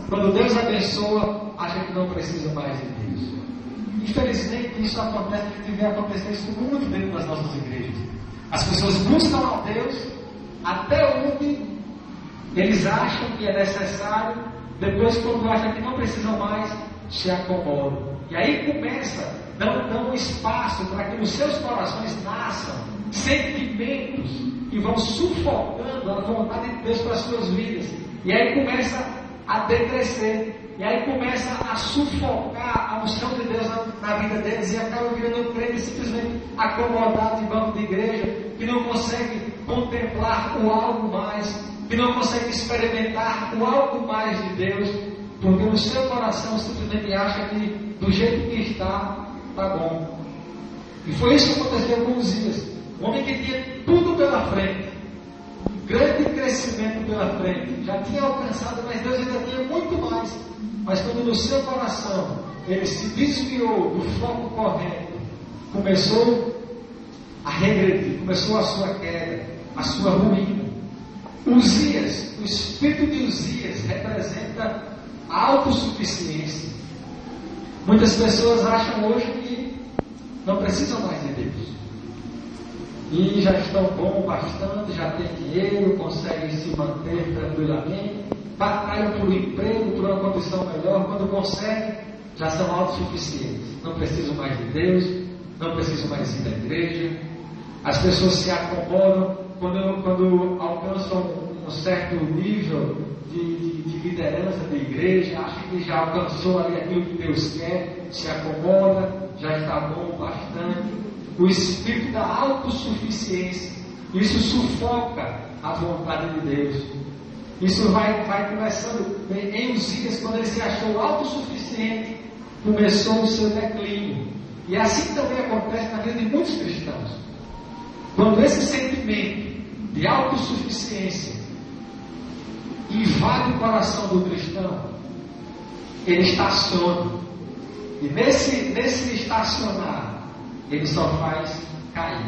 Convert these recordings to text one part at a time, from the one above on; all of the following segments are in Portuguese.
quando Deus abençoa, acha que não precisa mais de Deus. Infelizmente, isso acontece, a gente vê acontecer isso muito dentro das nossas igrejas. As pessoas buscam a Deus até onde eles acham que é necessário, depois, quando acham que não precisam mais, se acomodam. E aí começa, dão um espaço para que nos seus corações nasçam sentimentos que vão sufocando a vontade de Deus para as suas vidas. E aí começa a decrescer. E aí começa a sufocar a unção de Deus na vida deles e acaba virando um crente simplesmente acomodado em banco de igreja, que não consegue contemplar o algo mais, que não consegue experimentar o algo mais de Deus, porque no seu coração simplesmente acha que do jeito que está bom. E foi isso que aconteceu com Uzias, um homem que tinha tudo pela frente, grande crescimento pela frente, já tinha alcançado, mas Deus ainda tinha muito mais. Mas quando no seu coração ele se desviou do foco correto, começou a regredir, começou a sua queda, a sua ruína. Uzias, o espírito de Uzias representa a autossuficiência. Muitas pessoas acham hoje que não precisam mais de Deus. E já estão bom bastante, já têm dinheiro, conseguem se manter tranquilamente, batalham por um emprego, por uma condição melhor, quando conseguem, já são autossuficientes. Não precisam mais de Deus, não precisam mais ir da igreja. As pessoas se acomodam quando alcançam um certo nível de liderança da igreja, acham que já alcançou ali aquilo que Deus quer, se acomoda, já está bom bastante. O espírito da autossuficiência, isso sufoca a vontade de Deus. Isso vai começando em Uzias, quando ele se achou autossuficiente, começou o seu declínio. E assim também acontece na vida de muitos cristãos. Quando esse sentimento de autossuficiência invade o coração do cristão, ele estaciona. E nesse estacionar, ele só faz cair,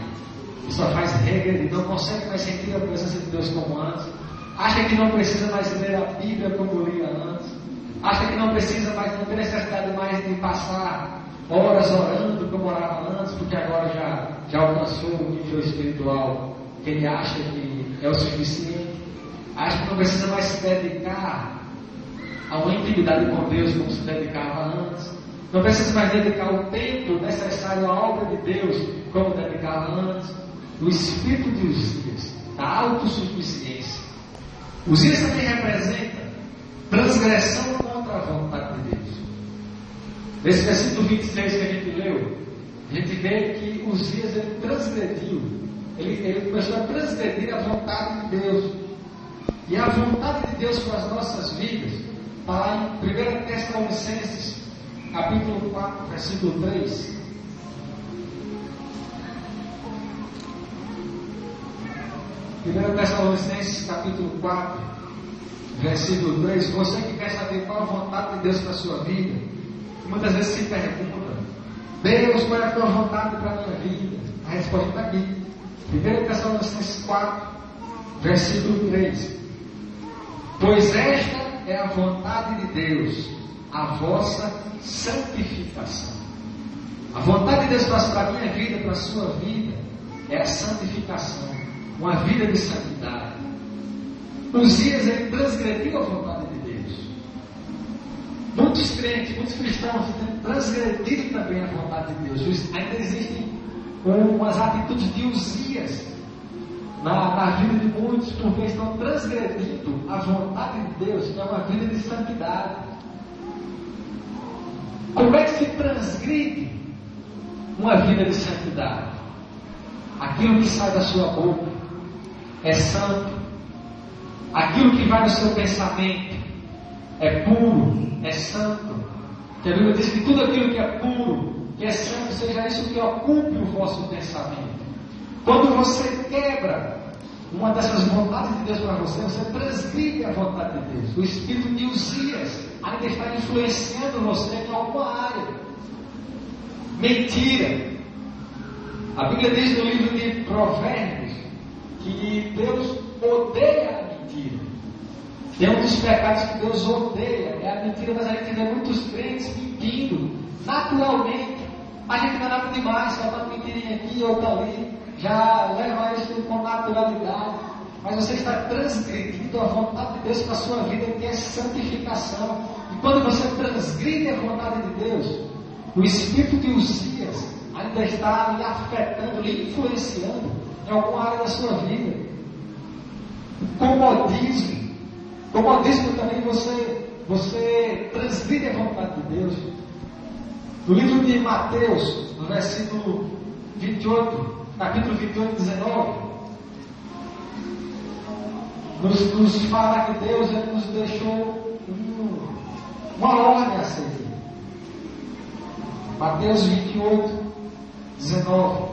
ele só faz regredir, não consegue mais sentir a presença de Deus como antes, acha que não precisa mais ler a Bíblia como lia antes, acha que não precisa mais, não tem necessidade mais de passar horas orando como orava antes, porque agora já alcançou o nível espiritual que ele acha que é o suficiente, acha que não precisa mais se dedicar a uma intimidade com Deus como se dedicava antes. Não precisa mais dedicar o tempo necessário à obra de Deus como dedicava antes. O espírito de Uzias, da autossuficiência. Uzias também representa transgressão contra a vontade de Deus. Nesse versículo 26 que a gente leu, a gente vê que Uzias ele transgrediu, ele começou a transgredir a vontade de Deus. E a vontade de Deus para as nossas vidas está lá em 1 Tessalonicenses capítulo 4, versículo 3. 1 Tessalonicenses capítulo 4, versículo 3. Você que quer saber qual a vontade de Deus para a sua vida, muitas vezes se pergunta: Deus, qual é a tua vontade para a minha vida? A resposta está aqui. 1 Tessalonicenses 4, versículo 3. Pois esta é a vontade de Deus, a vossa santificação. A vontade de Deus para a minha vida, para a sua vida, é a santificação, uma vida de santidade. Uzias ele transgrediu a vontade de Deus. Muitos crentes, muitos cristãos têm transgredido também a vontade de Deus. Ainda existem umas atitudes de Uzias na vida de muitos, porque estão transgredindo a vontade de Deus, que é uma vida de santidade. Como é que se transgride uma vida de santidade? Aquilo que sai da sua boca é santo, aquilo que vai no seu pensamento é puro, é santo. A Bíblia diz que tudo aquilo que é puro, que é santo, seja isso que ocupe o vosso pensamento. Quando você quebra uma dessas vontades de Deus para você, você transgride a vontade de Deus. O espírito de Uzias ainda está influenciando você em alguma área. Mentira. A Bíblia diz no livro de Provérbios que Deus odeia a mentira. Tem um dos pecados que Deus odeia, é a mentira, mas a gente vê muitos crentes mentindo, naturalmente. A gente não é nada demais, só uma mentirinha aqui, outra ali, já leva isso com naturalidade. Mas você está transgredindo a vontade de Deus para a sua vida, que é santificação. E quando você transgride a vontade de Deus, o espírito de Uzias ainda está lhe afetando, lhe influenciando em alguma área da sua vida. Comodismo também você transgride a vontade de Deus. No livro de Mateus, no versículo 28, capítulo 28, 19, nos fala que Deus ele nos deixou uma ordem a seguir. Mateus 28, 19.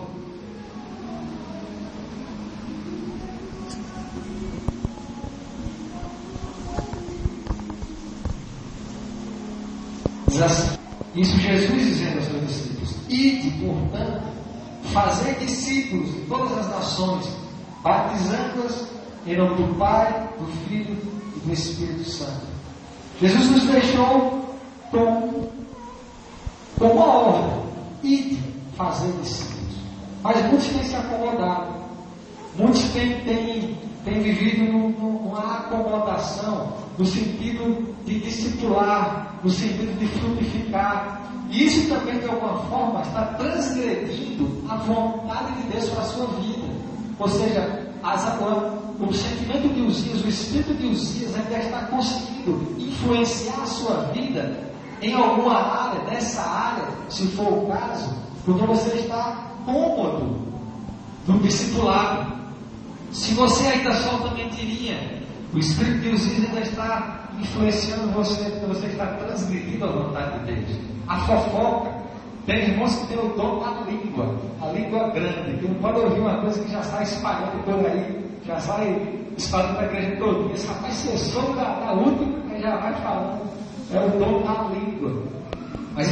Diz assim, isso Jesus dizendo aos seus discípulos: ide, portanto, fazei discípulos de todas as nações, batizando-as em nome do Pai, do Filho e do Espírito Santo. Jesus nos deixou com uma ordem: ide, fazer discípulos. Mas muitos têm se acomodado, muitos têm vivido numa acomodação, no sentido de discipular, no sentido de frutificar. E isso também, de alguma forma, está transgredindo a vontade de Deus para a sua vida. Ou seja, o sentimento de Uzias, o espírito de Uzias ainda está conseguindo influenciar a sua vida em alguma área, nessa área, se for o caso, porque você está cômodo no discipulado. Se você ainda solta mentirinha, o espírito de Uzias ainda está influenciando você, porque você está transgredindo a vontade de Deus. A fofoca, tem irmãos que têm o dom da língua, a língua grande, que não pode ouvir uma coisa que já sai espalhando por aí, já sai espalhando para a igreja toda. Esse rapaz, se eu sou da última, já vai falando, é o dom da língua. Mas